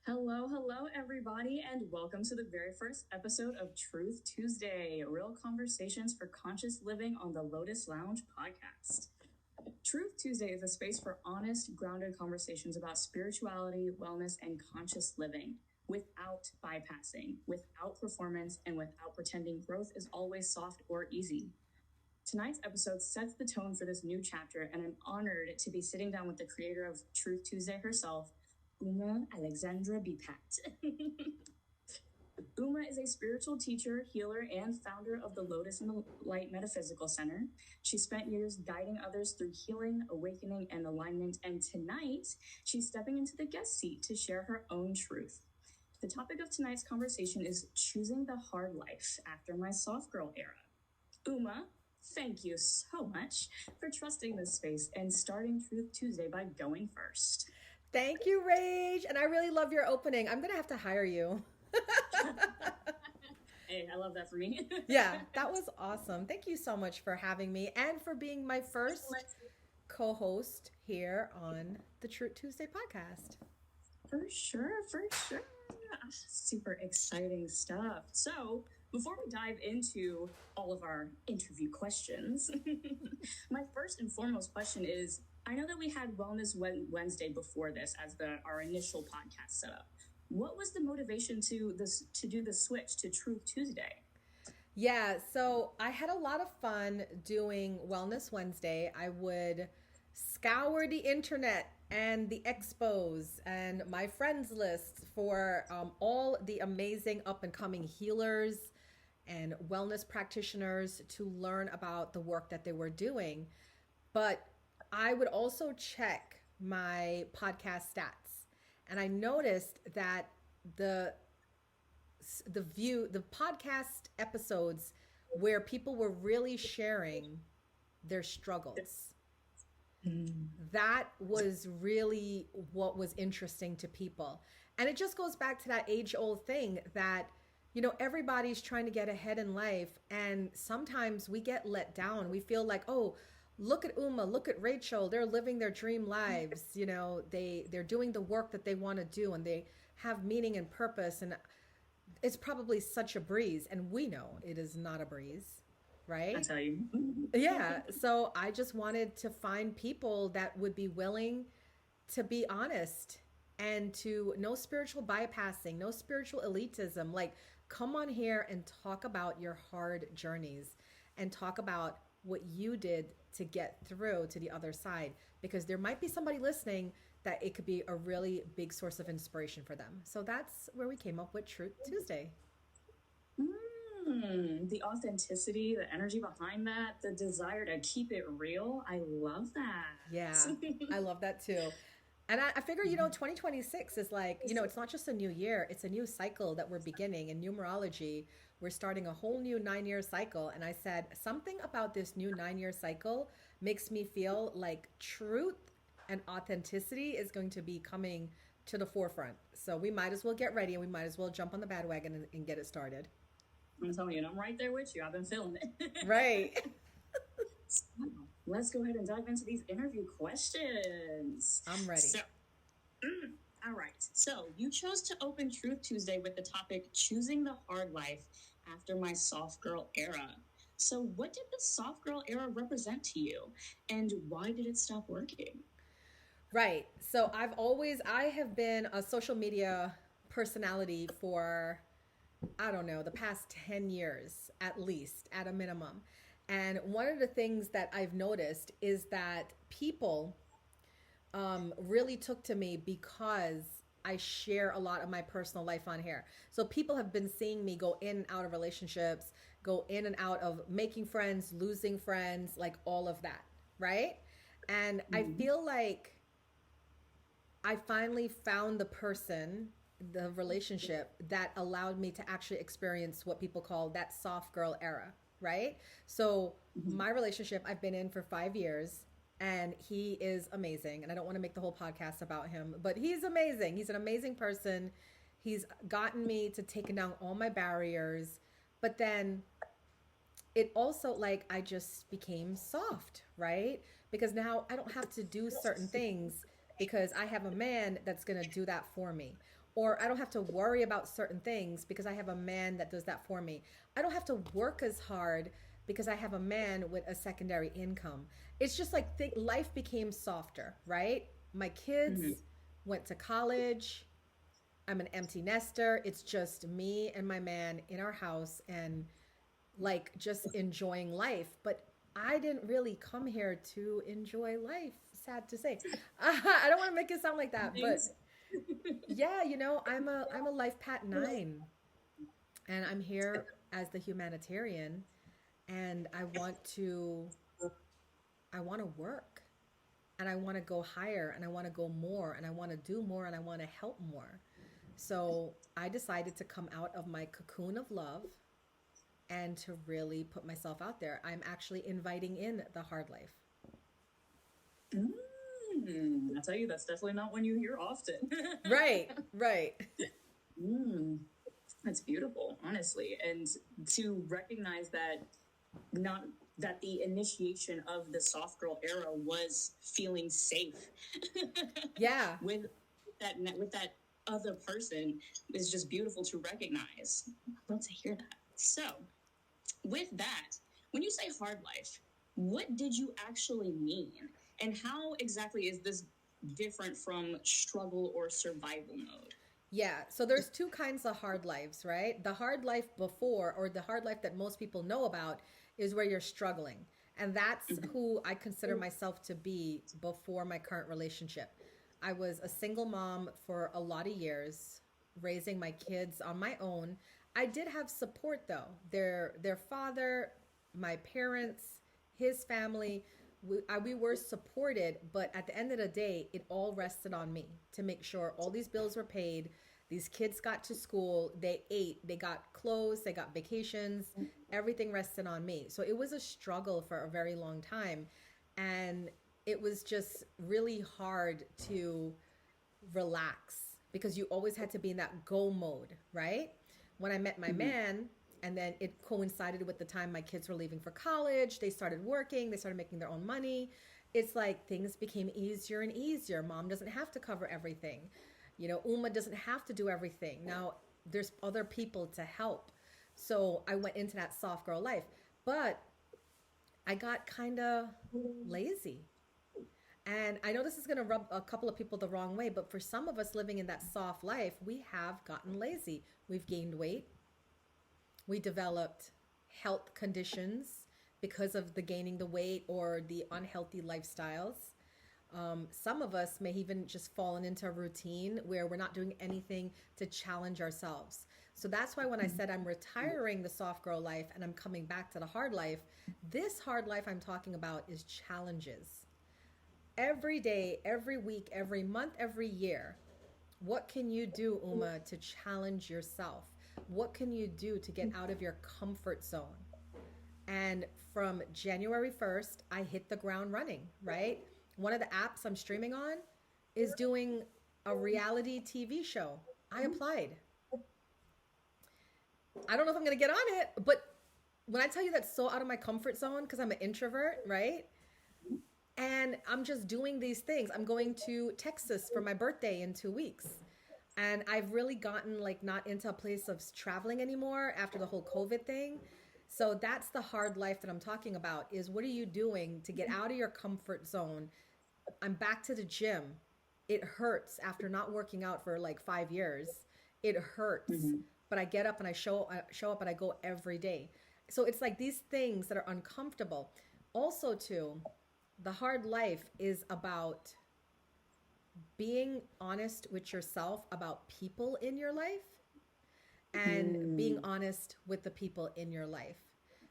Hello, everybody, and welcome to the very first episode of Truth Tuesday, real conversations for conscious living on the Lotus Lounge podcast. Truth Tuesday is a space for honest, grounded conversations about spirituality, wellness, and conscious living without bypassing, without performance, and without pretending growth is always soft or easy. Tonight's episode sets the tone for this new chapter, and I'm honored to be sitting down with the creator of Truth Tuesday herself, Alexandra Beepat. Uma is a spiritual teacher, healer, and founder of the Lotus and the Light Metaphysical Center. She spent years guiding others through healing, awakening, and alignment, and tonight she's stepping into the guest seat to share her own truth. The topic of tonight's conversation is choosing the hard life after my soft girl era. Uma, thank you so much for trusting this space and starting Truth Tuesday by going first. Thank you, Rage. And I really love your opening. I'm going to have to hire you. Hey, I love that for me. Yeah, that was awesome. Thank you so much for having me and for being my first co-host here on the Truth Tuesday podcast. For sure. Super exciting stuff. So, before we dive into all of our interview questions, my first and foremost question is, I know that we had Wellness Wednesday before this as our initial podcast setup. What was the motivation to do the switch to Truth Tuesday? Yeah, so I had a lot of fun doing Wellness Wednesday. I would scour the internet and the expos and my friends lists for all the amazing up and coming healers and wellness practitioners to learn about the work that they were doing. But I would also check my podcast stats, and I noticed that the podcast episodes where people were really sharing their struggles, that was really what was interesting to people. And it just goes back to that age-old thing that, everybody's trying to get ahead in life, and sometimes we get let down. We feel like, oh, look at Uma, look at Rachyl. They're living their dream lives. They're doing the work that they want to do, and they have meaning and purpose. And it's probably such a breeze. And we know it is not a breeze, right? I tell you. Yeah. So I just wanted to find people that would be willing to be honest and to no spiritual bypassing, no spiritual elitism. Like, come on here and talk about your hard journeys and talk about what you did to get through to the other side, because there might be somebody listening that it could be a really big source of inspiration for them. So that's where we came up with Truth Tuesday. The authenticity, the energy behind that, the desire to keep it real. I love that. Yeah, I love that too. And I figure, 2026 is like, it's not just a new year, it's a new cycle that we're beginning. In numerology, we're starting a whole new 9-year cycle. And I said, something about this new 9-year cycle makes me feel like truth and authenticity is going to be coming to the forefront. So we might as well get ready, and we might as well jump on the bandwagon and get it started. I'm telling you, I'm right there with you. I've been feeling it. Right. So, let's go ahead and dive into these interview questions. I'm ready. All right. So you chose to open Truth Tuesday with the topic, choosing the hard life after my soft girl era. So what did the soft girl era represent to you, and why did it stop working? Right. So I have been a social media personality for, I don't know, the past 10 years, at least, at a minimum. And one of the things that I've noticed is that people really took to me because I share a lot of my personal life on here. So people have been seeing me go in and out of relationships, go in and out of making friends, losing friends, like all of that, right? And I feel like I finally found the person, the relationship that allowed me to actually experience what people call that soft girl era, right? So my relationship I've been in for 5 years, and he is amazing. And I don't want to make the whole podcast about him, but he's amazing. He's an amazing person. He's gotten me to take down all my barriers. But then it also, like, I just became soft, right? Because now I don't have to do certain things because I have a man that's going to do that for me. or I don't have to worry about certain things because I have a man that does that for me. I don't have to work as hard because I have a man with a secondary income. It's just like life became softer, right? My kids Mm-hmm. went to college. I'm an empty nester. It's just me and my man in our house and like just enjoying life. But I didn't really come here to enjoy life, sad to say. I don't want to make it sound like that, but Thanks. yeah, I'm a life pat 9 and I'm here as the humanitarian and I want to work and I want to go higher and I want to go more and I want to do more and I want to help more. So I decided to come out of my cocoon of love and to really put myself out there. I'm actually inviting in the hard life. I tell you, that's definitely not one you hear often. Right, right. That's beautiful, honestly. And to recognize that not that the initiation of the soft girl era was feeling safe. Yeah. with that other person is just beautiful to recognize. I'd love to hear that. So, with that, when you say hard life, what did you actually mean? And how exactly is this different from struggle or survival mode? Yeah, so there's two kinds of hard lives, right? The hard life before, or the hard life that most people know about, is where you're struggling. And that's who I consider myself to be before my current relationship. I was a single mom for a lot of years, raising my kids on my own. I did have support though. Their father, my parents, his family, we were supported, but at the end of the day, it all rested on me to make sure all these bills were paid. These kids got to school, they ate, they got clothes, they got vacations, everything rested on me. So it was a struggle for a very long time. And it was just really hard to relax because you always had to be in that go mode, right? When I met my man, and then it coincided with the time my kids were leaving for college, they started working, they started making their own money. It's like things became easier and easier. Mom doesn't have to cover everything. Uma doesn't have to do everything. Now there's other people to help. So I went into that soft girl life, but I got kind of lazy. And I know this is going to rub a couple of people the wrong way, but for some of us living in that soft life, we have gotten lazy. We've gained weight. We developed health conditions because of the gaining the weight or the unhealthy lifestyles. Some of us may even just fallen into a routine where we're not doing anything to challenge ourselves. So that's why when I said I'm retiring the soft girl life and I'm coming back to the hard life, this hard life I'm talking about is challenges. Every day, every week, every month, every year, what can you do, Uma, to challenge yourself? What can you do to get out of your comfort zone? And from January 1st, I hit the ground running, right? One of the apps I'm streaming on is doing a reality TV show. I applied. I don't know if I'm going to get on it, but when I tell you that's so out of my comfort zone because I'm an introvert, right? And I'm just doing these things. I'm going to Texas for my birthday in 2 weeks. And I've really gotten like not into a place of traveling anymore after the whole COVID thing. So that's the hard life that I'm talking about is what are you doing to get out of your comfort zone? I'm back to the gym. It hurts after not working out for like 5 years. It hurts, but I get up and I show up and I go every day. So it's like these things that are uncomfortable. Also too, the hard life is about being honest with yourself about people in your life and being honest with the people in your life.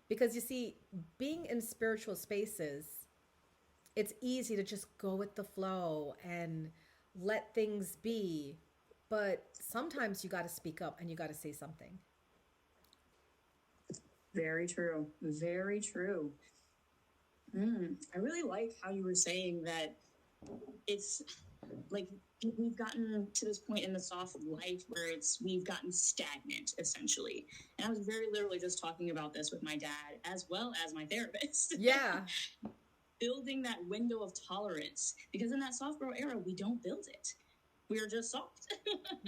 Because you see, being in spiritual spaces, it's easy to just go with the flow and let things be. But sometimes you got to speak up and you got to say something. Very true. Very true. I really like how you were saying that it's like we've gotten to this point in the soft life where we've gotten stagnant essentially. And I was very literally just talking about this with my dad as well as my therapist. Yeah. Building that window of tolerance, because in that soft girl era we don't build it. We are just soft.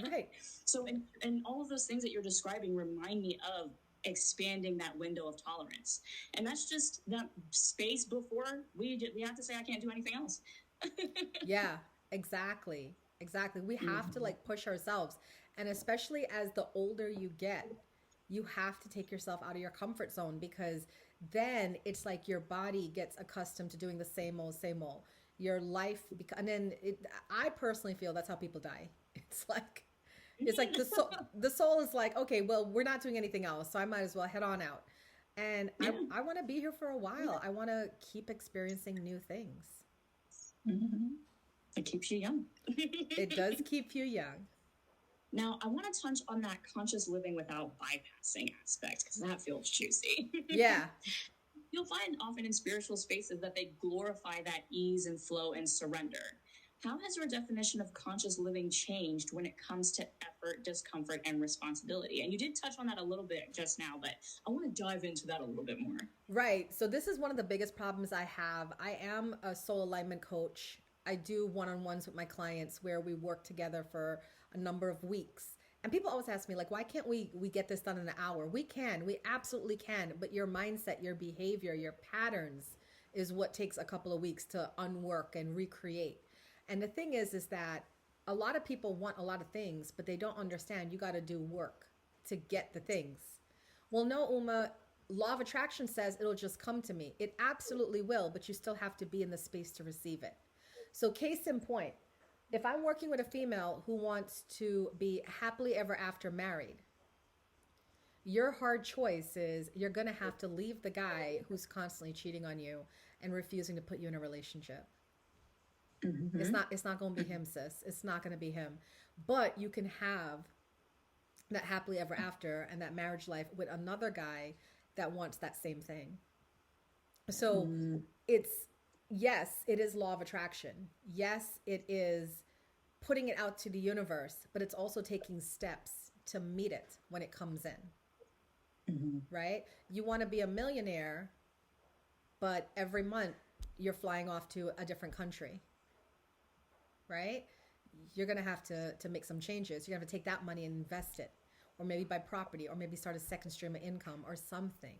Right. So, and all of those things that you're describing remind me of expanding that window of tolerance. And that's just that space before we have to say, I can't do anything else. Yeah, exactly. Exactly. We have to like push ourselves. And especially as the older you get, you have to take yourself out of your comfort zone because then it's like your body gets accustomed to doing the same old, same old. Your life, and then I personally feel that's how people die. It's like the soul is like, okay, well, we're not doing anything else, so I might as well head on out. And Yeah. I want to be here for a while. I want to keep experiencing new things. It keeps you young. It does keep you young. Now, I want to touch on that conscious living without bypassing aspect because that feels juicy. Yeah. You'll find often in spiritual spaces that they glorify that ease and flow and surrender. How has your definition of conscious living changed when it comes to effort, discomfort, and responsibility? And you did touch on that a little bit just now, but I want to dive into that a little bit more. Right. So this is one of the biggest problems I have. I am a soul alignment coach. I do one-on-ones with my clients where we work together for a number of weeks. And people always ask me, like, why can't we get this done in an hour? We can. We absolutely can. But your mindset, your behavior, your patterns is what takes a couple of weeks to unwork and recreate. And the thing is that a lot of people want a lot of things, but they don't understand you got to do work to get the things. Well, no, Uma, law of attraction says it'll just come to me. It absolutely will, but you still have to be in the space to receive it. So case in point, if I'm working with a female who wants to be happily ever after married, your hard choice is you're going to have to leave the guy who's constantly cheating on you and refusing to put you in a relationship. It's not going to be him, sis. It's not going to be him. But you can have that happily ever after and that marriage life with another guy that wants that same thing. So yes, it is law of attraction. Yes, it is putting it out to the universe, but it's also taking steps to meet it when it comes in. Right? You want to be a millionaire, but every month you're flying off to a different country. Right? You're going to have to make some changes. You're going to have to take that money and invest it, or maybe buy property, or maybe start a second stream of income or something.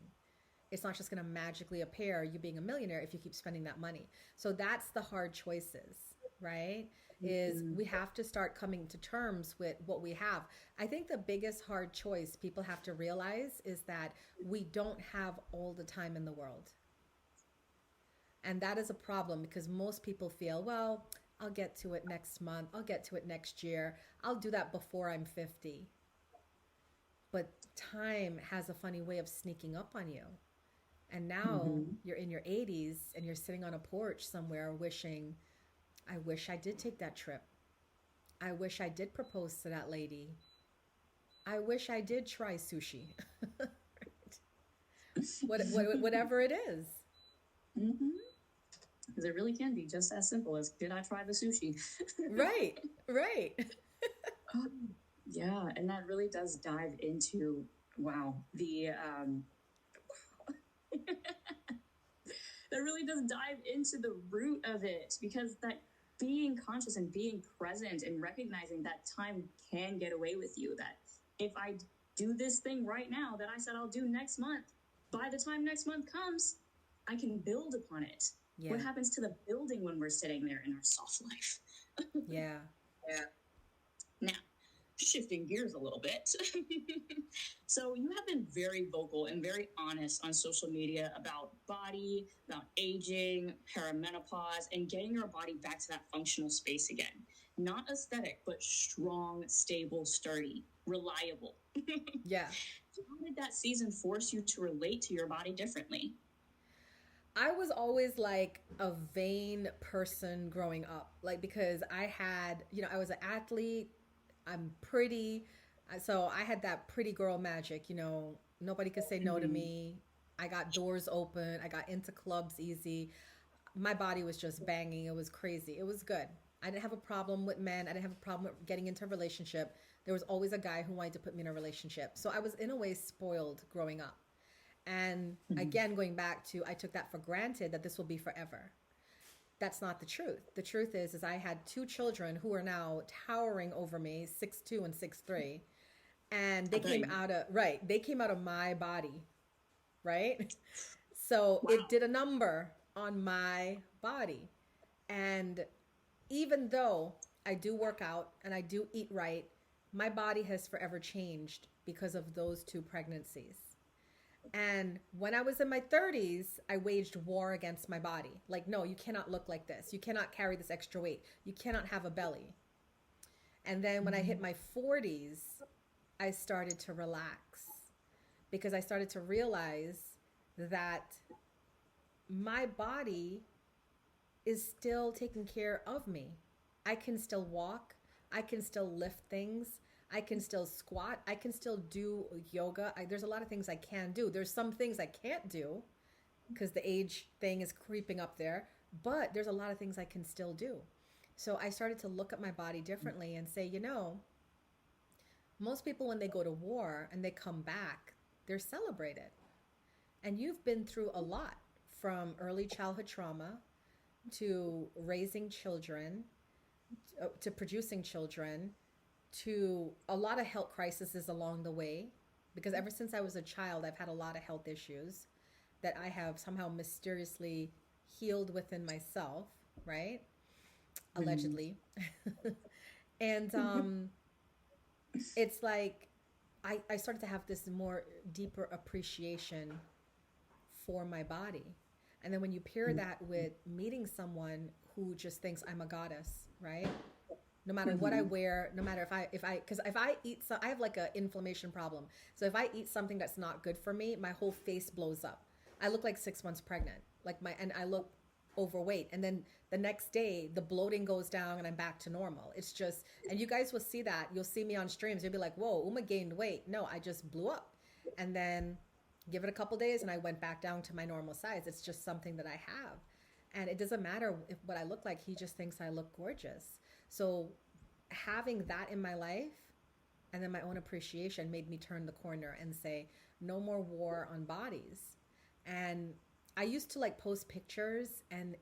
It's not just going to magically appear you being a millionaire if you keep spending that money. So that's the hard choices, right? Is we have to start coming to terms with what we have. I think the biggest hard choice people have to realize is that we don't have all the time in the world. And that is a problem because most people feel, well, I'll get to it next month. I'll get to it next year. I'll do that before I'm 50. But time has a funny way of sneaking up on you. And now you're in your 80s and you're sitting on a porch somewhere wishing, I wish I did take that trip. I wish I did propose to that lady. I wish I did try sushi. Whatever it is. Because it really can be just as simple as, did I try the sushi? Right. Yeah, and that really does dive into, that really does dive into the root of it, because that being conscious and being present and recognizing that time can get away with you, that if I do this thing right now that I said I'll do next month, by the time next month comes, I can build upon it. Yeah. What happens to the building when we're sitting there in our soft life? Yeah. Now, shifting gears a little bit. So you have been very vocal and very honest on social media about body, about aging, perimenopause, and getting your body back to that functional space again. Not aesthetic, but strong, stable, sturdy, reliable. Yeah. How did that season force you to relate to your body differently? I was always like a vain person growing up, like because I had, I was an athlete. I'm pretty. So I had that pretty girl magic, nobody could say no to me. I got doors open. I got into clubs easy. My body was just banging. It was crazy. It was good. I didn't have a problem with men. I didn't have a problem with getting into a relationship. There was always a guy who wanted to put me in a relationship. So I was in a way spoiled growing up. And again, going back to, I took that for granted that this will be forever. That's not the truth. The truth is I had two children who are now towering over me, 6'2" and 6'3", and they came out of they came out of my body, right? So Wow. it did a number on my body. And even though I do work out and I do eat right, my body has forever changed because of those two pregnancies. And when I was in my 30s, I waged war against my body. Like, no, you cannot look like this. You cannot carry this extra weight. You cannot have a belly. And then when I hit my 40s, I started to relax because I started to realize that my body is still taking care of me. I can still walk. I can still lift things. I can still squat. I can still do yoga. There's a lot of things I can do. There's some things I can't do because the age thing is creeping up there. But there's a lot of things I can still do. So I started to look at my body differently and say, you know, most people when they go to war and they come back, they're celebrated. And you've been through a lot, from early childhood trauma to raising children to producing children to a lot of health crises along the way. Because ever since I was a child, I've had a lot of health issues that I have somehow mysteriously healed within myself, right? Allegedly. And it's like I started to have this more deeper appreciation for my body. And then when you pair that with meeting someone who just thinks I'm a goddess, right? No matter what I wear, no matter because if I eat, I have like a inflammation problem. So if I eat something that's not good for me, my whole face blows up. I look like 6 months pregnant, and I look overweight. And then the next day, the bloating goes down and I'm back to normal. It's just, and you guys will see that. You'll see me on streams. You'll be like, whoa, Uma gained weight. No, I just blew up. And then give it a couple days and I went back down to my normal size. It's just something that I have. And it doesn't matter what I look like. He just thinks I look gorgeous. So having that in my life and then my own appreciation made me turn the corner and say, no more war on bodies. And I used to post pictures and,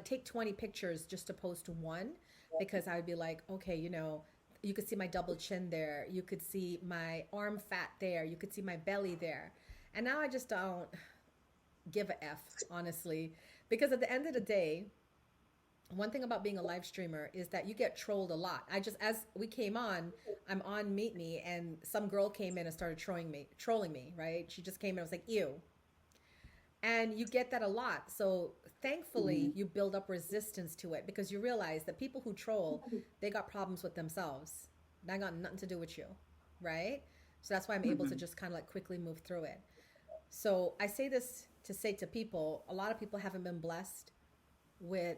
take 20 pictures just to post one, because I would be like, okay, you could see my double chin there. You could see my arm fat there. You could see my belly there. And now I just don't give a F, honestly, because at the end of the day, one thing about being a live streamer is that you get trolled a lot. As we came on, I'm on Meet Me, and some girl came in and started trolling me, right? She just came in and was like, ew. And you get that a lot. So thankfully, you build up resistance to it because you realize that people who troll, they got problems with themselves. That got nothing to do with you, right? So that's why I'm able to just kind of quickly move through it. So I say this to say to people, a lot of people haven't been blessed with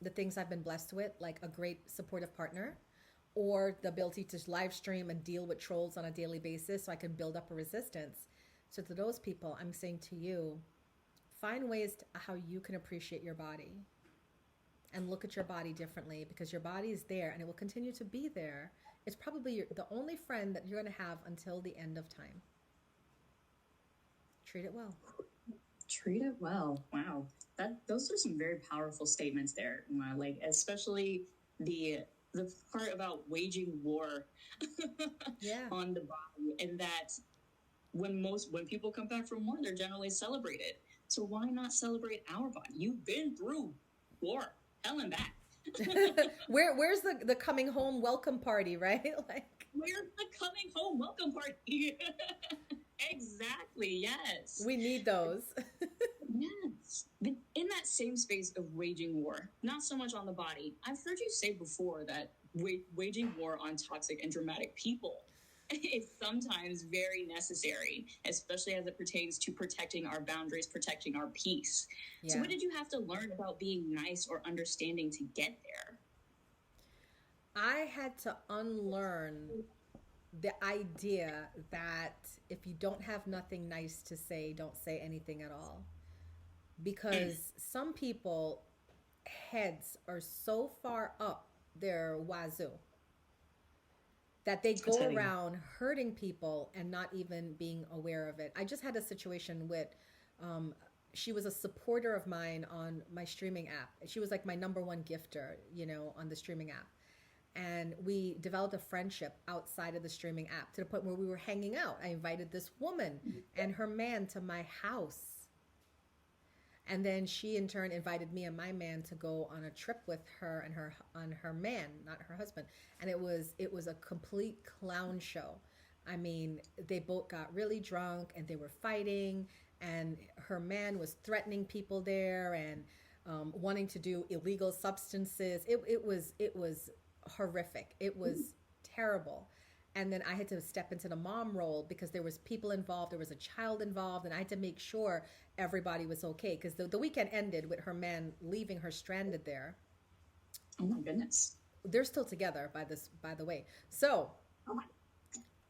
the things I've been blessed with, like a great supportive partner or the ability to live stream and deal with trolls on a daily basis so I can build up a resistance. So to those people, I'm saying to you, find ways how you can appreciate your body and look at your body differently, because your body is there and it will continue to be there. It's probably the only friend that you're going to have until the end of time. Treat it well. Treat it well. Wow. Those are some very powerful statements there. Especially the part about waging war on the body, and that when people come back from war, they're generally celebrated. So why not celebrate our body? You've been through war, hell and back. Where's the coming home welcome party, right? Where's the coming home welcome party? Exactly, yes. We need those. Yes. In that same space of waging war, not so much on the body, I've heard you say before that waging war on toxic and dramatic people is sometimes very necessary, especially as it pertains to protecting our boundaries, protecting our peace. Yeah. So what did you have to learn about being nice or understanding to get there? I had to unlearn the idea that if you don't have nothing nice to say, don't say anything at all. Because some people heads are so far up their wazoo that they go around hurting people and not even being aware of it. I just had a situation with she was a supporter of mine on my streaming app. She was like my number one gifter, you know, on the streaming app. And we developed a friendship outside of the streaming app to the point where we were hanging out. I invited this woman and her man to my house. And then she in turn invited me and my man to go on a trip with her and her man, not her husband. And it was a complete clown show. I mean, they both got really drunk and they were fighting, and her man was threatening people there and wanting to do illegal substances. It was horrific. It was terrible. And then I had to step into the mom role because there was people involved, there was a child involved, and I had to make sure everybody was okay, because the weekend ended with her man leaving her stranded there. Oh my goodness. They're still together, by the way. So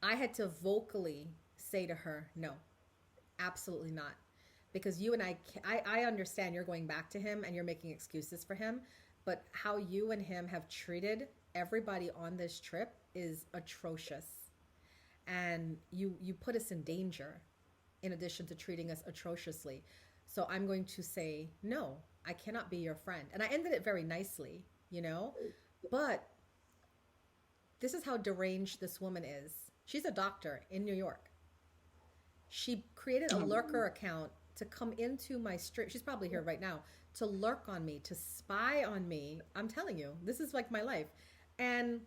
I had to vocally say to her, no, absolutely not. Because you and I understand you're going back to him and you're making excuses for him, but how you and him have treated everybody on this trip is atrocious. And you put us in danger in addition to treating us atrociously. So I'm going to say, no, I cannot be your friend. And I ended it very nicely, you know, but this is how deranged this woman is. She's a doctor in New York. She created a lurker account to come into my stream. She's probably here right now, to lurk on me, to spy on me. I'm telling you, this is like my life. And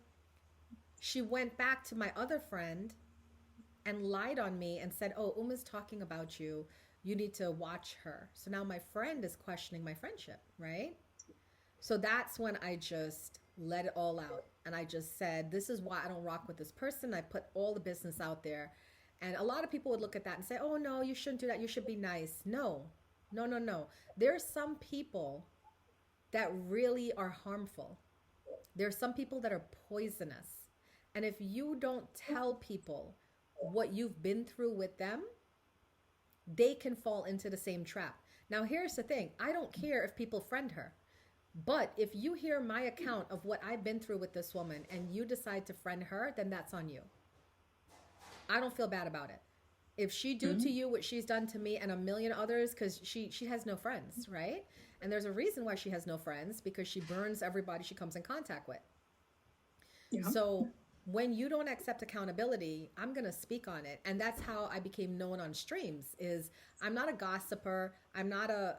she went back to my other friend and lied on me and said, oh, Uma's talking about you. You need to watch her. So now my friend is questioning my friendship, right? So that's when I just let it all out. And I just said, this is why I don't rock with this person. I put all the business out there. And a lot of people would look at that and say, oh, no, you shouldn't do that. You should be nice. No. There are some people that really are harmful. There are some people that are poisonous. And if you don't tell people what you've been through with them, they can fall into the same trap. Now, here's the thing. I don't care if people friend her. But if you hear my account of what I've been through with this woman and you decide to friend her, then that's on you. I don't feel bad about it. If she do to you what she's done to me and a million others, because she has no friends, right? And there's a reason why she has no friends, because she burns everybody she comes in contact with. Yeah. So when you don't accept accountability, I'm going to speak on it. And that's how I became known on streams, is I'm not a gossiper. I'm not a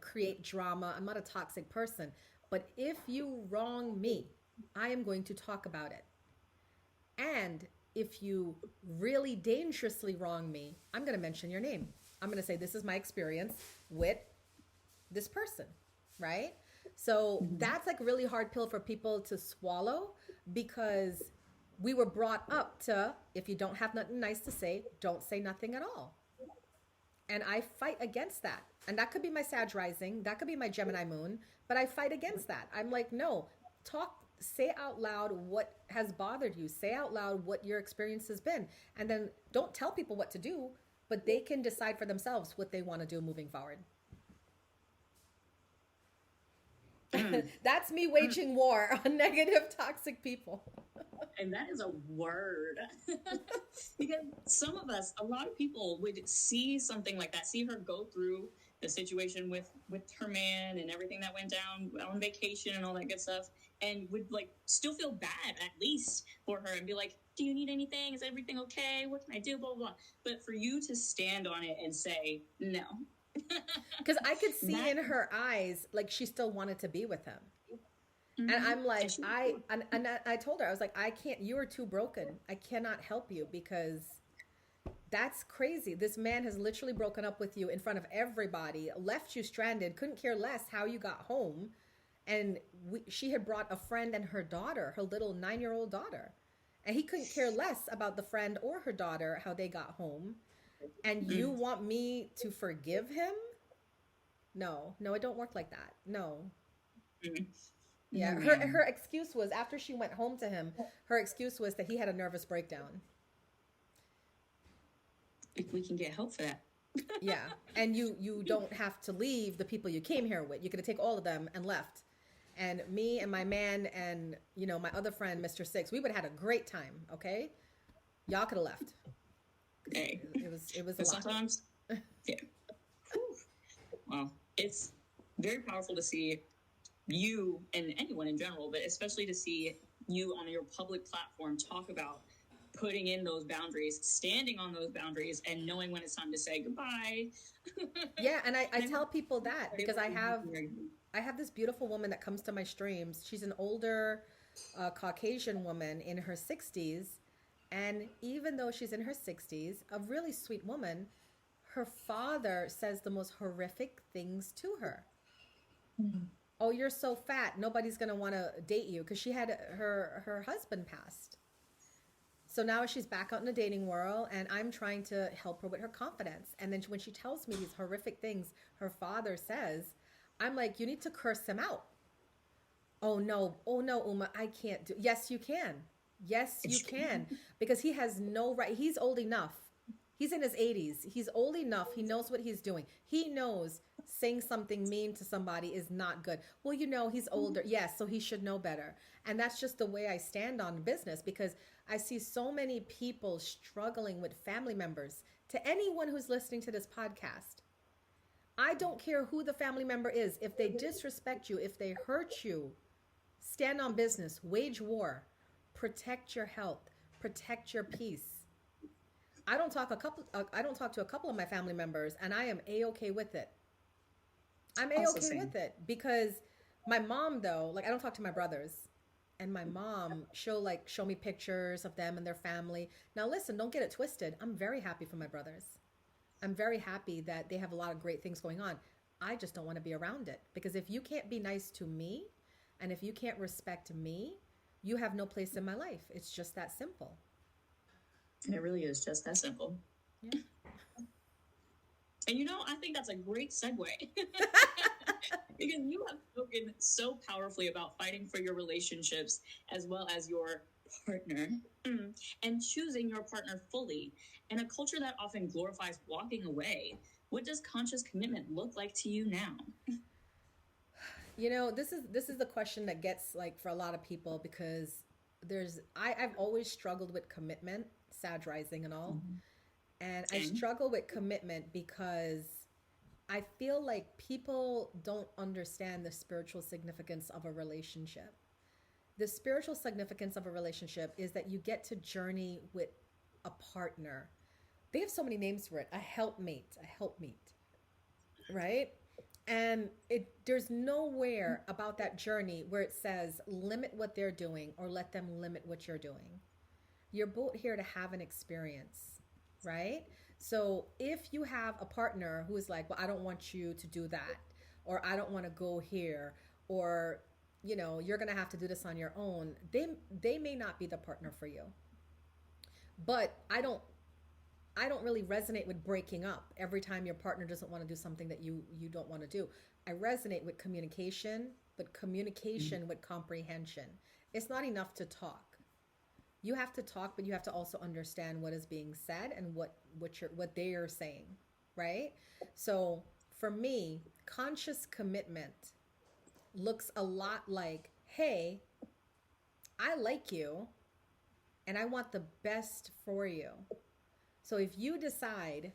create drama. I'm not a toxic person. But if you wrong me, I am going to talk about it. And if you really dangerously wrong me, I'm going to mention your name. I'm going to say, this is my experience with this person, right? So that's like a really hard pill for people to swallow, because we were brought up to, if you don't have nothing nice to say, don't say nothing at all. And I fight against that. And that could be my Sag rising, that could be my Gemini moon, but I fight against that. I'm like, no, say out loud what has bothered you. Say out loud what your experience has been. And then don't tell people what to do, but they can decide for themselves what they want to do moving forward. That's me waging war on negative, toxic people. And that is a word. Because some of us, a lot of people would see something like that, see her go through the situation with her man and everything that went down on vacation and all that good stuff, and would like still feel bad at least for her and be like, do you need anything? Is everything okay? What can I do? Blah, blah, blah. But for you to stand on it and say, no. Because I could see in her eyes, like she still wanted to be with him. Mm-hmm. And I'm like, I told her, I was like, I can't, you are too broken. I cannot help you, because that's crazy. This man has literally broken up with you in front of everybody, left you stranded, couldn't care less how you got home. And she had brought a friend and her daughter, her little 9-year-old daughter. And he couldn't care less about the friend or her daughter, how they got home. And you want me to forgive him? No, it don't work like that. No. Yeah, her excuse was, after she went home to him, her excuse was that he had a nervous breakdown. If we can get help for that. Yeah, and you don't have to leave the people you came here with. You could have taken all of them and left. And me and my man and, my other friend, Mr. Six, we would have had a great time, okay? Y'all could have left. Hey. It was a lot. Sometimes, yeah. Wow. It's very powerful to see you and anyone in general, but especially to see you on your public platform talk about putting in those boundaries, standing on those boundaries, and knowing when it's time to say goodbye. Yeah, and I tell people that because I have this beautiful woman that comes to my streams. She's an older Caucasian woman in her 60s, and even though she's in her 60s, a really sweet woman, her father says the most horrific things to her. Mm-hmm. Oh, you're so fat. Nobody's going to want to date you, because she had her husband passed. So now she's back out in the dating world, and I'm trying to help her with her confidence. And then when she tells me these horrific things her father says, I'm like, you need to curse him out. Oh no, Uma, I can't do. Yes, you can. Yes, you can. Because he has no right. He's old enough. He's in his 80s. He's old enough. He knows what he's doing. He knows saying something mean to somebody is not good. Well, you know, he's older. Yes, so he should know better. And that's just the way I stand on business, because I see so many people struggling with family members. To anyone who's listening to this podcast, I don't care who the family member is. If they disrespect you, if they hurt you, stand on business, wage war, protect your health, protect your peace. I don't talk to a couple of my family members, and I am A-okay with it. I'm A-okay with it, because my mom, though, like, I don't talk to my brothers, and my mom, she'll like show me pictures of them and their family. Now listen, don't get it twisted. I'm very happy for my brothers. I'm very happy that they have a lot of great things going on. I just don't want to be around it, because if you can't be nice to me, and if you can't respect me, you have no place in my life. It's just that simple. It really is just that simple. Yeah. And you know, I think that's a great segue. Because you have spoken so powerfully about fighting for your relationships as well as your partner, and choosing your partner fully in a culture that often glorifies walking away. What does conscious commitment look like to you now? You know, this is the question that gets, like, for a lot of people, because I've always struggled with commitment, Sag rising and all. Mm-hmm. And I struggle with commitment because I feel like people don't understand the spiritual significance of a relationship. The spiritual significance of a relationship is that you get to journey with a partner. They have so many names for it. A helpmate, right? And there's nowhere about that journey where it says limit what they're doing or let them limit what you're doing. You're both here to have an experience, right? So if you have a partner who is like, well, I don't want you to do that, or I don't want to go here, or, you know, you're going to have to do this on your own, they may not be the partner for you. But I don't really resonate with breaking up every time your partner doesn't want to do something that you don't want to do. I resonate with communication, but communication with comprehension. It's not enough to talk. You have to talk, but you have to also understand what is being said and what they are saying, right? So for me, conscious commitment looks a lot like, hey, I like you and I want the best for you. So if you decide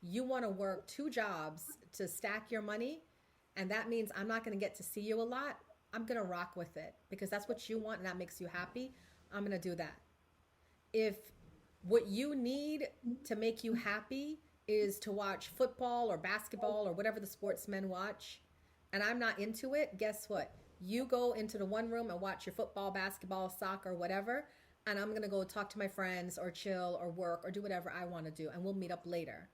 you want to work 2 jobs to stack your money, and that means I'm not going to get to see you a lot, I'm going to rock with it because that's what you want and that makes you happy. I'm going to do that. If what you need to make you happy is to watch football or basketball or whatever the sportsmen watch, and I'm not into it, guess what? You go into the one room and watch your football, basketball, soccer, whatever, and I'm going to go talk to my friends or chill or work or do whatever I want to do, and we'll meet up later,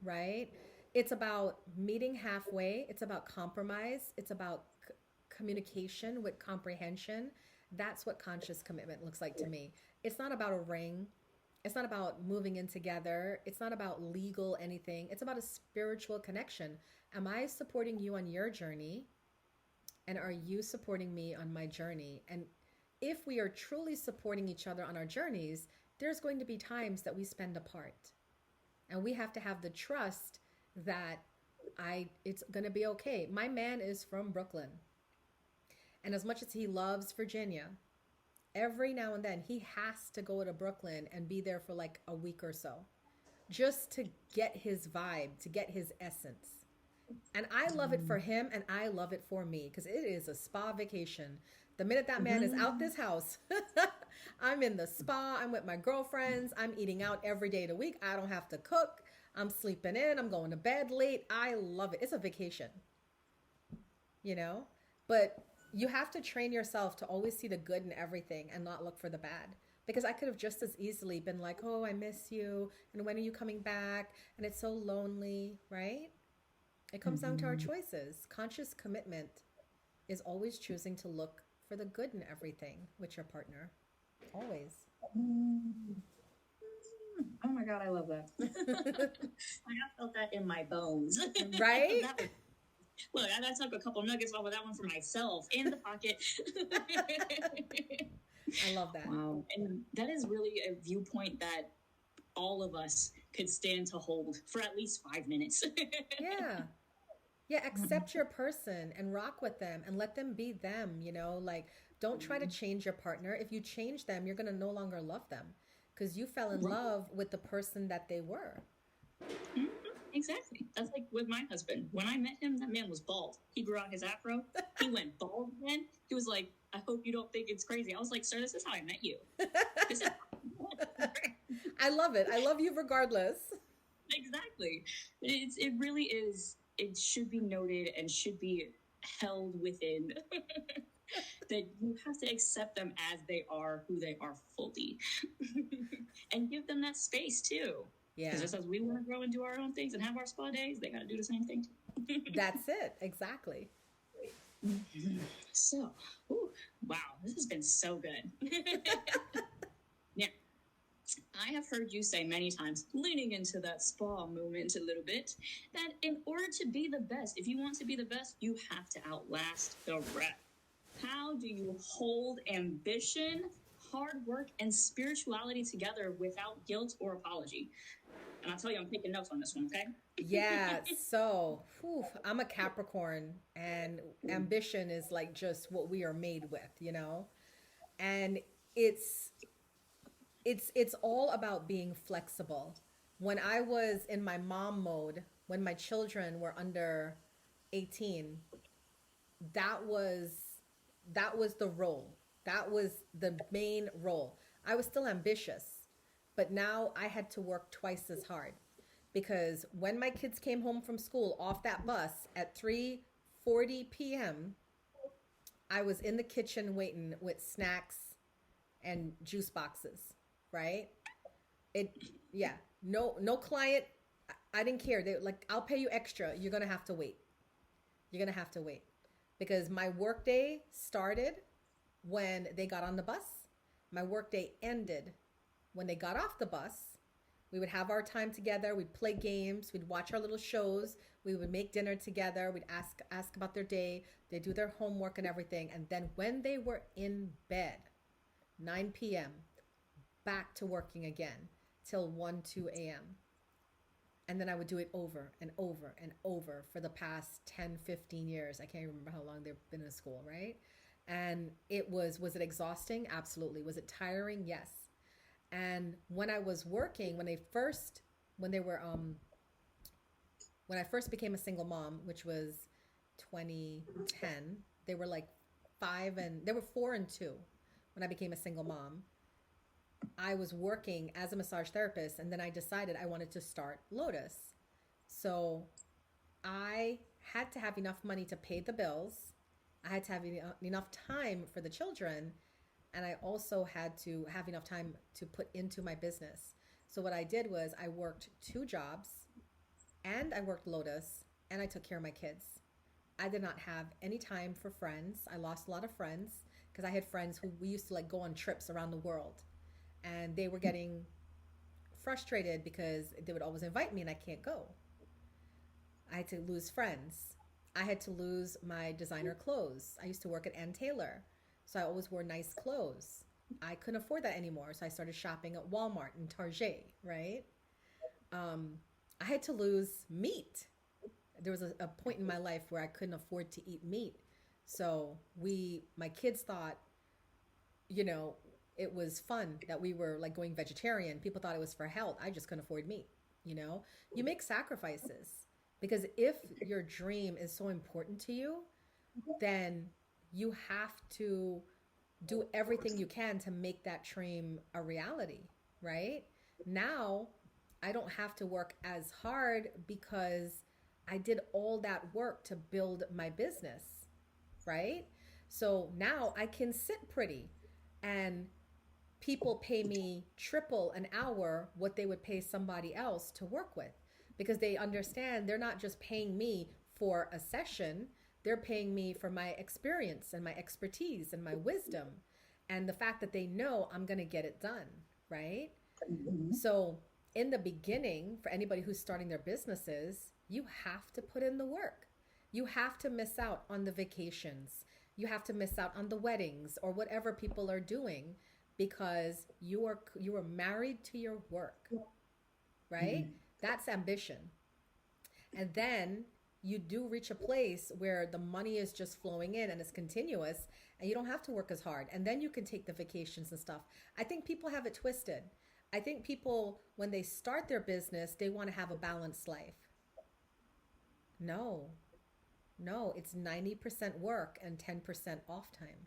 right? It's about meeting halfway. It's about compromise. It's about communication with comprehension. That's what conscious commitment looks like to me. It's not about a ring. It's not about moving in together. It's not about legal anything. It's about a spiritual connection. Am I supporting you on your journey? And are you supporting me on my journey? And if we are truly supporting each other on our journeys, there's going to be times that we spend apart. And we have to have the trust that it's going to be okay. My man is from Brooklyn. And as much as he loves Virginia, every now and then he has to go to Brooklyn and be there for like a week or so just to get his vibe, to get his essence. And I love it for him and I love it for me because it is a spa vacation. The minute that man is out this house, I'm in the spa. I'm with my girlfriends. I'm eating out every day of the week. I don't have to cook. I'm sleeping in. I'm going to bed late. I love it. It's a vacation, you know? But you have to train yourself to always see the good in everything and not look for the bad. Because I could have just as easily been like, oh, I miss you. And when are you coming back? And it's so lonely, right? It comes down to our choices. Conscious commitment is always choosing to look for the good in everything with your partner. Always. Oh my God, I love that. I felt that in my bones. Right? Look, I took a couple nuggets off of that one for myself in the pocket. I love that. Wow. And that is really a viewpoint that all of us could stand to hold for at least 5 minutes. Yeah. Yeah, accept your person and rock with them and let them be them, you know? Like, don't try to change your partner. If you change them, you're going to no longer love them because you fell in love with the person that they were. Exactly. That's like with my husband. When I met him, that man was bald. He grew out his afro. He went bald again. He was like, I hope you don't think it's crazy. I was like, sir, this is how I met you. I love it. I love you regardless. Exactly. It really is. It should be noted and should be held within that you have to accept them as they are, who they are fully, and give them that space too. Yeah. Because just as we want to grow and do our own things and have our spa days, they got to do the same thing. That's it. Exactly. So, wow, this has been so good. Now, I have heard you say many times, leaning into that spa moment a little bit, that in order to be the best, if you want to be the best, you have to outlast the rest. How do you hold ambition, hard work, and spirituality together without guilt or apology? And I'll tell you, I'm taking notes on this one, okay? Yeah. So, I'm a Capricorn and ambition is like just what we are made with, you know? And it's all about being flexible. When I was in my mom mode, when my children were under 18, that was the role. That was the main role. I was still ambitious, but now I had to work twice as hard because when my kids came home from school off that bus at 3:40 p.m., I was in the kitchen waiting with snacks and juice boxes, right? No client. I didn't care. They were like, I'll pay you extra. You're going to have to wait. You're going to have to wait because my workday started when they got on the bus. My workday ended when they got off the bus. We would have our time together. We'd play games. We'd watch our little shows. We would make dinner together. We'd ask about their day. They'd do their homework and everything. And then when they were in bed, 9 p.m., back to working again till 1, 2 a.m. And then I would do it over and over and over for the past 10, 15 years. I can't remember how long they've been in school, right? And was it exhausting? Absolutely. Was it tiring? Yes. And when I was working, when I first became a single mom, which was 2010, they were like 4 and 2 when I became a single mom. I was working as a massage therapist and then I decided I wanted to start Lotus. So I had to have enough money to pay the bills. I had to have enough time for the children. And I also had to have enough time to put into my business. So what I did was I worked 2 jobs and I worked Lotus and I took care of my kids. I did not have any time for friends. I lost a lot of friends because I had friends who we used to like go on trips around the world. And they were getting frustrated because they would always invite me and I can't go. I had to lose friends. I had to lose my designer clothes. I used to work at Ann Taylor, so I always wore nice clothes. I couldn't afford that anymore, so I started shopping at Walmart and Target, right? I had to lose meat. There was a point in my life where I couldn't afford to eat meat. So my kids thought, it was fun that we were like going vegetarian. People thought it was for health. I just couldn't afford meat, You make sacrifices. Because if your dream is so important to you, then you have to do everything you can to make that dream a reality, right? Now, I don't have to work as hard because I did all that work to build my business, right? So now I can sit pretty and people pay me triple an hour what they would pay somebody else to work with because they understand they're not just paying me for a session, they're paying me for my experience and my expertise and my wisdom and the fact that they know I'm going to get it done, right? So, in the beginning, for anybody who's starting their businesses, you have to put in the work. You have to miss out on the vacations. You have to miss out on the weddings or whatever people are doing because you are married to your work, right? Mm-hmm. That's ambition. And then you do reach a place where the money is just flowing in and it's continuous and you don't have to work as hard. And then you can take the vacations and stuff. I think people have it twisted. I think people, when they start their business, they want to have a balanced life. No, it's 90% work and 10% off time.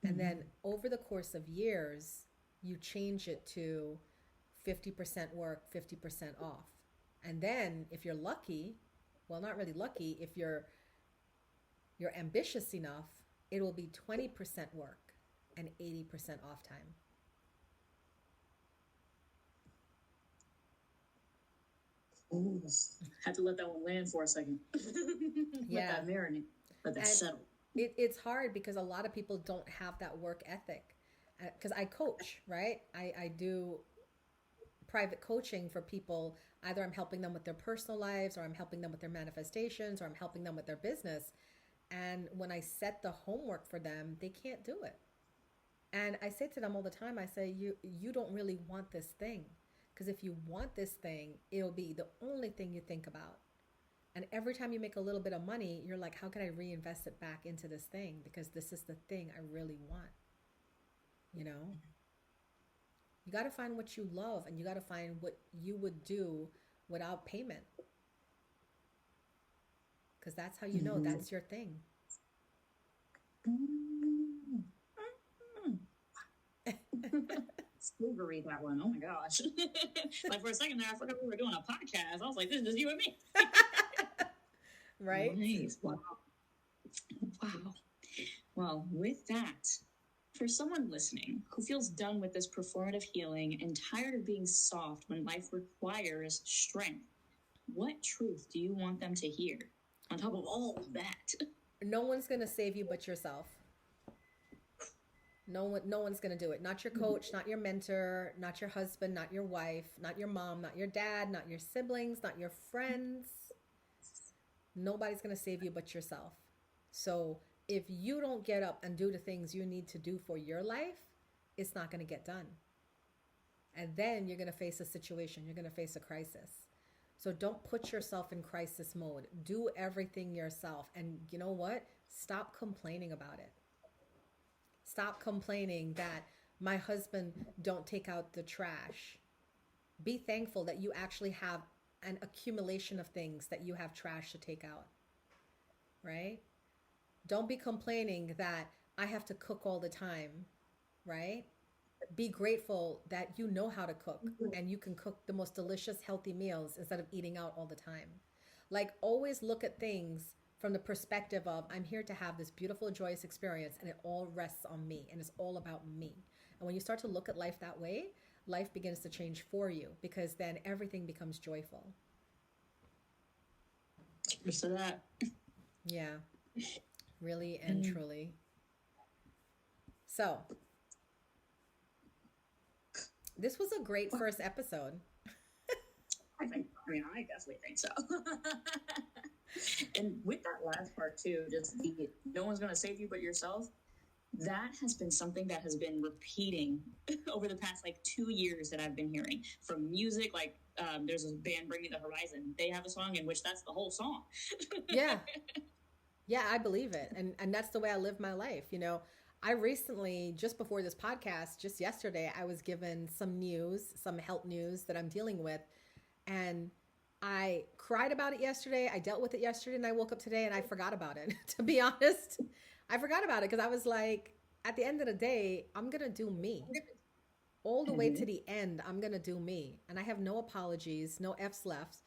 And then over the course of years, you change it to 50% work, 50% off. And then if you're lucky, well, not really lucky, if you're ambitious enough, it will be 20% work and 80% off time. Ooh, had to let that one land for a second. Let that marinate, let that settle. It's hard because a lot of people don't have that work ethic. Because I coach, right? I do private coaching for people. Either I'm helping them with their personal lives or I'm helping them with their manifestations or I'm helping them with their business. And when I set the homework for them, they can't do it. And I say to them all the time, I say, you don't really want this thing. Because if you want this thing, it'll be the only thing you think about. And every time you make a little bit of money, you're like, how can I reinvest it back into this thing? Because this is the thing I really want. You know? You got to find what you love and you got to find what you would do without payment. Because that's how you know that's your thing. Slavery, that one. Oh my gosh. Like for a second there, I forgot we were doing a podcast. I was like, this is just you and me. Right? Nice. Wow. Well, with that, for someone listening who feels done with this performative healing and tired of being soft when life requires strength, what truth do you want them to hear on top of all of that? No one's going to save you but yourself. No one's going to do it. Not your coach, not your mentor, not your husband, not your wife, not your mom, not your dad, not your siblings, not your friends. Nobody's going to save you but yourself. So if you don't get up and do the things you need to do for your life, it's not going to get done. And then you're going to face a situation. You're going to face a crisis. So don't put yourself in crisis mode. Do everything yourself. And you know what? Stop complaining about it. Stop complaining that my husband don't take out the trash. Be thankful that you actually have an accumulation of things that you have trash to take out, right? Don't be complaining that I have to cook all the time, right? Be grateful that you know how to cook and you can cook the most delicious, healthy meals instead of eating out all the time. Like always look at things from the perspective of I'm here to have this beautiful, joyous experience and it all rests on me and it's all about me. And when you start to look at life that way, life begins to change for you because then everything becomes joyful. Cheers to that. Yeah, really and truly. So, this was a great first episode. I definitely think so. And with that last part too, just no one's going to save you but yourself. That has been something that has been repeating over the past 2 years that I've been hearing from music. There's a band, Bring Me the Horizon. They have a song in which that's the whole song. Yeah, I believe it. And that's the way I live my life. You know, I recently, just before this podcast, just yesterday, I was given some health news that I'm dealing with. And I cried about it yesterday. I dealt with it yesterday, and I woke up today and I forgot about it. To be honest, I forgot about it because I was like, at the end of the day, I'm going to do me. All the way to the end, I'm going to do me. And I have no apologies, no F's left.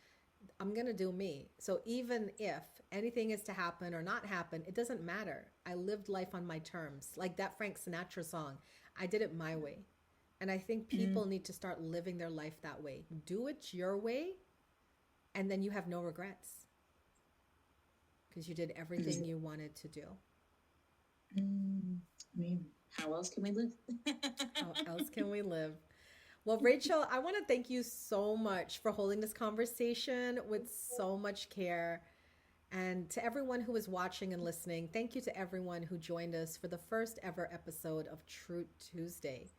I'm going to do me. So even if anything is to happen or not happen, it doesn't matter. I lived life on my terms. Like that Frank Sinatra song, I did it my way. And I think people need to start living their life that way. Do it your way, and then you have no regrets because you did everything you wanted to do. I mean, how else can we live? How else can we live? Well, Rachyl, I want to thank you so much for holding this conversation with so much care. And to everyone who is watching and listening, thank you to everyone who joined us for the first ever episode of Truth Tuesday.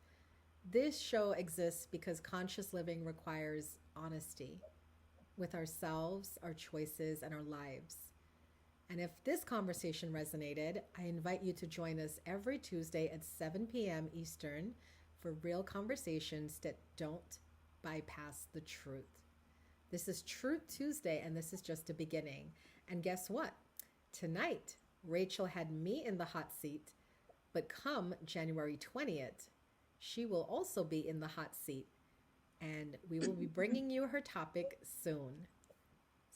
This show exists because conscious living requires honesty with ourselves, our choices, and our lives. And if this conversation resonated, I invite you to join us every Tuesday at 7 p.m. Eastern for real conversations that don't bypass the truth. This is Truth Tuesday, and this is just a beginning. And guess what? Tonight, Rachyl had me in the hot seat, but come January 20th, she will also be in the hot seat, and we will be bringing you her topic soon.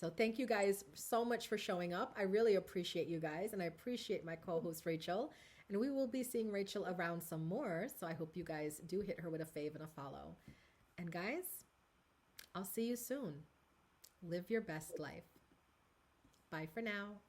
So thank you guys so much for showing up. I really appreciate you guys, and I appreciate my co-host Rachyl, and we will be seeing Rachyl around some more, so I hope you guys do hit her with a fave and a follow. And guys, I'll see you soon. Live your best life. Bye for now.